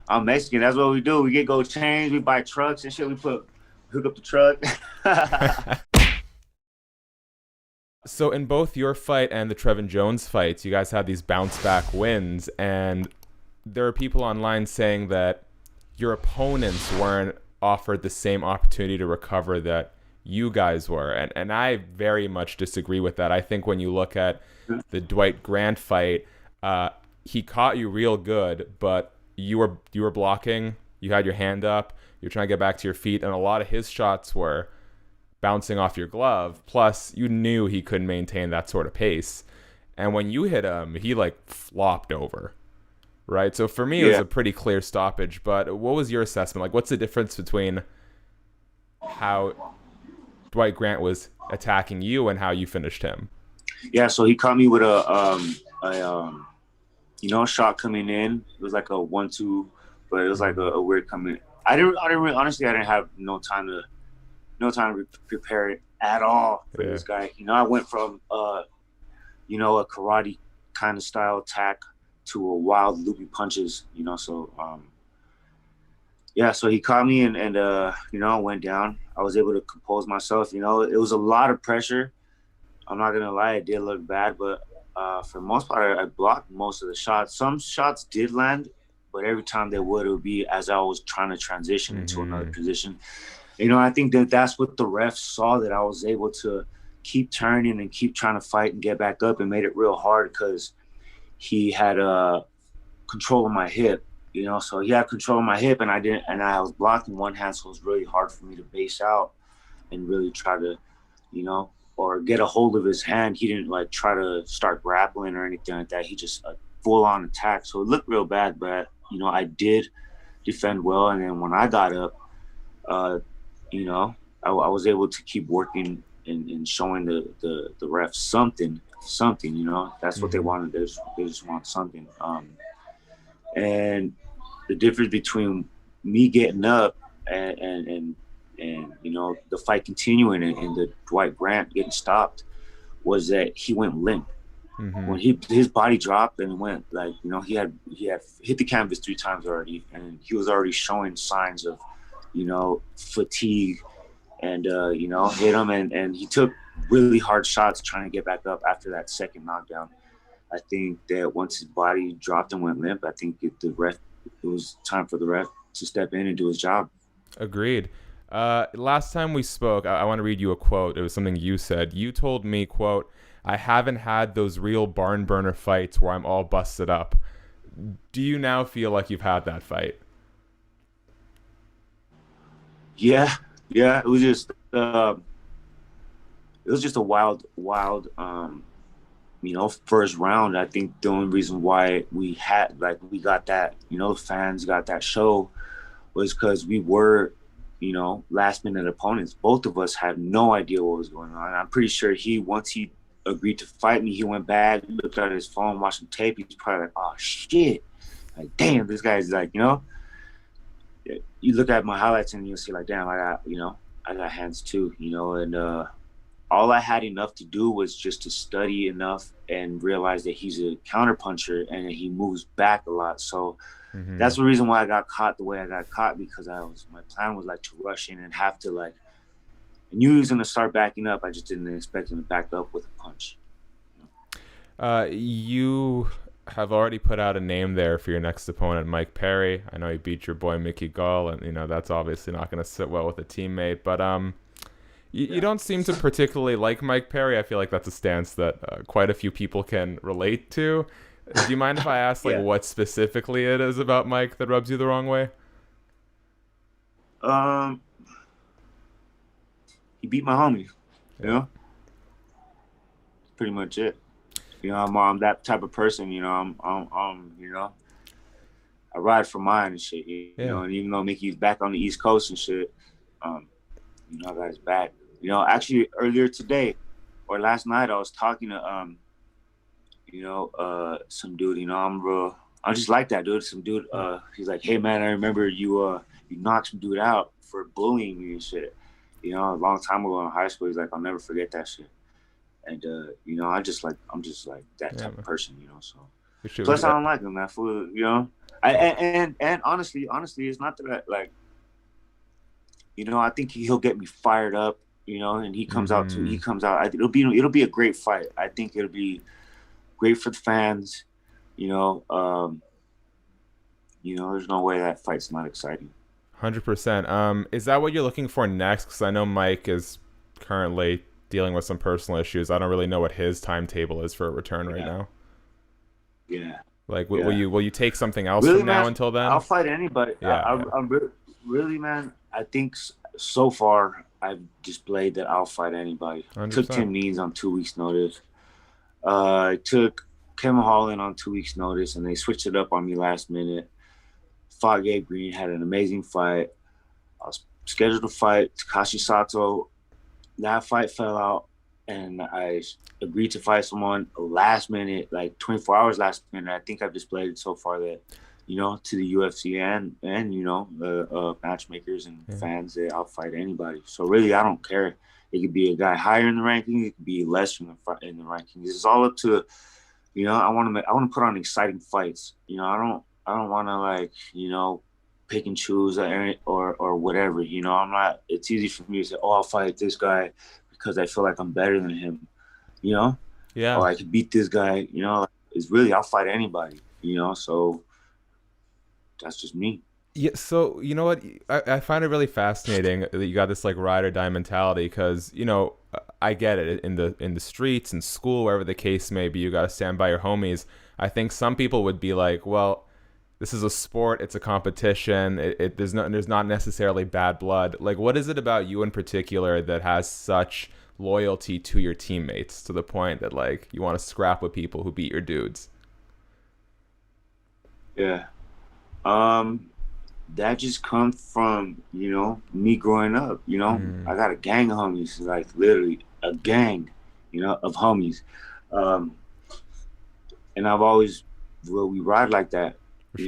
I'm Mexican. That's what we do. We get gold chains. We buy trucks and shit. Hook up the truck. So in both your fight and the Trevin Jones fights, you guys had these bounce back wins, and there are people online saying that your opponents weren't offered the same opportunity to recover that you guys were. And I very much disagree with that. I think when you look at the Dwight Grant fight, he caught you real good, but you were blocking, you had your hand up, you're trying to get back to your feet, and a lot of his shots were bouncing off your glove. Plus, you knew he couldn't maintain that sort of pace. And when you hit him, he like flopped over. Right? So for me, it was Yeah. a pretty clear stoppage. But what was your assessment? Like, what's the difference between how Dwight Grant was attacking you and how you finished him? Yeah. So he caught me with a shot coming in. It was like a 1-2, but it was like a weird coming. I didn't really, honestly, I didn't have no time to prepare it at all for Yeah. this guy. I went from a karate kind of style attack to a wild loopy punches. So yeah, so he caught me and I went down. I was able to compose myself. It was a lot of pressure. I'm not gonna lie, it did look bad, but for the most part, I blocked most of the shots. Some shots did land, but every time they would, it would be as I was trying to transition into another Mm-hmm. position. I think that's what the refs saw, that I was able to keep turning and keep trying to fight and get back up, and made it real hard because he had control of my hip. So he had control of my hip, and I didn't, and I was blocking one hand, so it was really hard for me to base out and really try to, or get a hold of his hand. He didn't like try to start grappling or anything like that. He just full on attack. So it looked real bad, but I did defend well, and then when I got up, uh, I was able to keep working and showing the refs something. That's what they Mm-hmm. wanted. They just want something. And the difference between me getting up and the fight continuing and the Dwight Grant getting stopped was that he went limp. Mm-hmm. When his body dropped and went, like, he had hit the canvas 3 times already, and he was already showing signs of fatigue, and hit him, and he took really hard shots trying to get back up after that second knockdown. I think that once his body dropped and went limp, I think it was time for the ref to step in and do his job. Agreed. Last time we spoke, I want to read you a quote. It was something you said. You told me, quote, I haven't had those real barn burner fights where I'm all busted up. Do you now feel like you've had that fight? Yeah, yeah, it was just a wild first round. I think the only reason why we got that, fans got that show was because we were, last minute opponents. Both of us had no idea what was going on. I'm pretty sure once he agreed to fight me, he went back, looked at his phone, watched some tape. He's probably like, oh shit. Like, damn, this guy's like, you look at my highlights and you'll see like, damn, I got hands too, and all I had enough to do was just to study enough and realize that he's a counterpuncher and that he moves back a lot. So Mm-hmm. that's the reason why I got caught the way I got caught, because my plan was like to rush in and have to like, I knew he was gonna start backing up. I just didn't expect him to back up with a punch. You have already put out a name there for your next opponent, Mike Perry. I know you beat your boy Mickey Gall, and that's obviously not going to sit well with a teammate. But you Yeah. don't seem to particularly like Mike Perry. I feel like that's a stance that quite a few people can relate to. Do you mind if I ask, like, Yeah. what specifically it is about Mike that rubs you the wrong way? Um, he beat my homie. You Yeah. know, pretty much it. I'm that type of person. I ride for mine and shit. Yeah. And even though Mickey's back on the East Coast and shit, um, I got his back. Actually earlier today or last night, I was talking to some dude. I'm just like that dude. Some dude. He's like, hey man, I remember you knocked some dude out for bullying me and shit. A long time ago in high school. He's like, I'll never forget that shit. And I'm just like that Yeah, type of man. person. So We should. plus I don't like him, man. Fool. And honestly, it's not that like, I think he'll get me fired up, and he comes out to, it'll be a great fight. I think it'll be great for the fans, there's no way that fight's not exciting. 100%. Is that what you're looking for next? Because I know Mike is currently dealing with some personal issues. I don't really know what his timetable is for a return right now. Yeah. Like, will you take something else really, from man, now until then? I'll fight anybody. I'm really, man. I think so far I've displayed that I'll fight anybody. 100%. Took Tim Means on 2 weeks' notice. I took Kevin Holland on 2 weeks' notice, and they switched it up on me last minute. Fought Gabe Green, had an amazing fight. I was scheduled to fight Takashi Sato. That fight fell out, and I agreed to fight someone last minute, like 24 hours last minute. I think I've displayed so far that, to the UFC and matchmakers and fans, that I'll fight anybody. So really, I don't care. It could be a guy higher in the ranking. It could be less in the rankings. It's all up to, I want to put on exciting fights. I don't want to, like, pick and choose or whatever. I'm not. It's easy for me to say, I'll fight this guy because I feel like I'm better than him. Yeah. Or I could beat this guy. It's really, I'll fight anybody. So that's just me. Yeah. So you know what? I find it really fascinating that you got this like ride or die mentality, because I get it in the streets and school, wherever the case may be. You got to stand by your homies. I think some people would be like, well, this is a sport, it's a competition, there's not necessarily bad blood. Like, what is it about you in particular that has such loyalty to your teammates to the point that, like, you want to scrap with people who beat your dudes? Yeah. That just comes from, me growing up, I got a gang of homies, like literally a gang, of homies. And I've always, we ride like that. We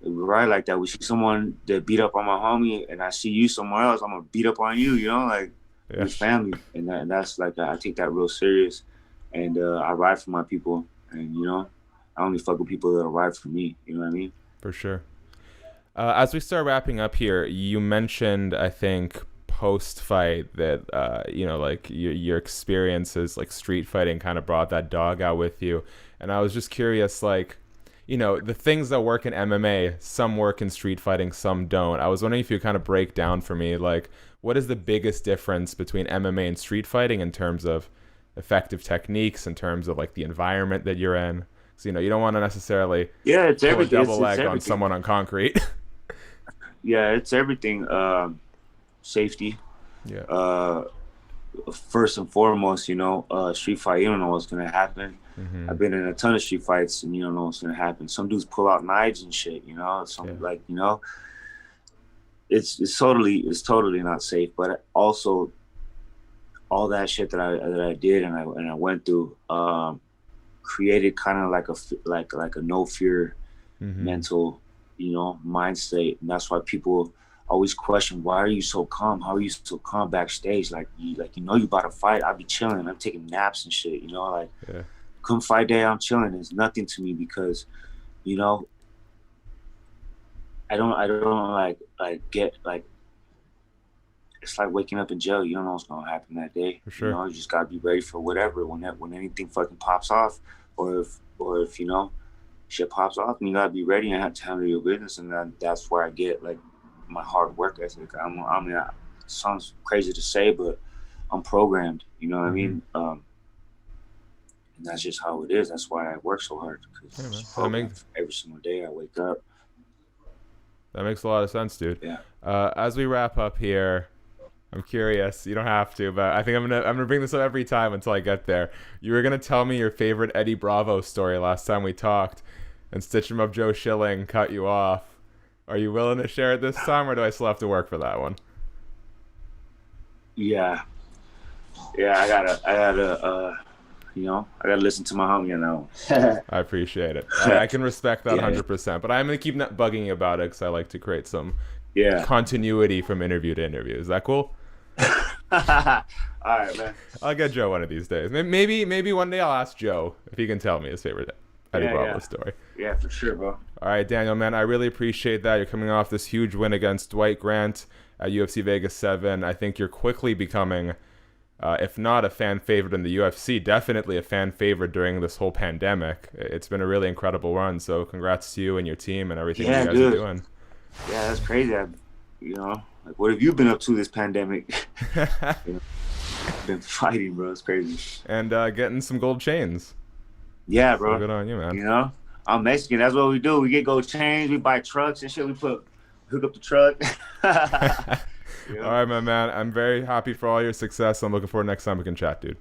ride like that. We see someone that beat up on my homie, and I see you somewhere else, I'm gonna beat up on you. We're family, and that's like, I take that real serious, and I ride for my people, and I only fuck with people that'll ride for me. You know what I mean? For sure. As we start wrapping up here, you mentioned, I think, post-fight that like your experiences like street fighting kind of brought that dog out with you, and I was just curious, like, the things that work in MMA, some work in street fighting, some don't. I was wondering if you kind of break down for me, like, what is the biggest difference between MMA and street fighting in terms of effective techniques, in terms of like the environment that you're in? So, you don't want to necessarily it's pull a double leg on someone on concrete. Yeah, it's everything. Safety. Yeah. First and foremost, street fight, you don't know what's gonna happen. Mm-hmm. I've been in a ton of street fights, and you don't know what's gonna happen. Some dudes pull out knives and shit, it's totally not safe. But also, all that shit that I did and I went through, created kind of like a no fear mental, mind state, and that's why people always question, why are you so calm? How are you so calm backstage? Like you about to fight. I'll be chilling. I'm taking naps and shit. Come fight day, I'm chilling. It's nothing to me because, I don't like get like. It's like waking up in jail. You don't know what's gonna happen that day. For sure. You just gotta be ready for whatever. When anything fucking pops off, or if shit pops off, and you gotta be ready and have to handle your business. And that's where I get like my hard work ethic. It sounds crazy to say, but I'm programmed. You know what I mean? And that's just how it is. That's why I work so hard. Every single day I wake up. That makes a lot of sense, dude. Yeah. As we wrap up here, I'm curious. You don't have to, but I think I'm gonna bring this up every time until I get there. You were gonna tell me your favorite Eddie Bravo story last time we talked, and Stitch 'em Up Joe Schilling cut you off. Are you willing to share it this time, or do I still have to work for that one? Yeah, I gotta listen to my homie now. I appreciate it. I can respect that 100%, but I'm gonna keep not bugging you about it because I like to create some continuity from interview to interview. Is that cool? All right, man. I'll get Joe one of these days. Maybe one day I'll ask Joe if he can tell me his favorite Eddie Yeah, Bravo yeah. story. Yeah, for sure, bro. All right, Daniel, man, I really appreciate that. You're coming off this huge win against Dwight Grant at UFC Vegas 7. I think you're quickly becoming, if not a fan favorite in the UFC, definitely a fan favorite during this whole pandemic. It's been a really incredible run, so congrats to you and your team and everything you guys are doing. Yeah, that's crazy. Like, what have you been up to this pandemic? Been fighting, bro. It's crazy. And getting some gold chains. Yeah, bro. So good on you, man. I'm Mexican. That's what we do. We get gold chains. We buy trucks and shit. We hook up the truck. All right, my man. I'm very happy for all your success. I'm looking forward next time we can chat, dude.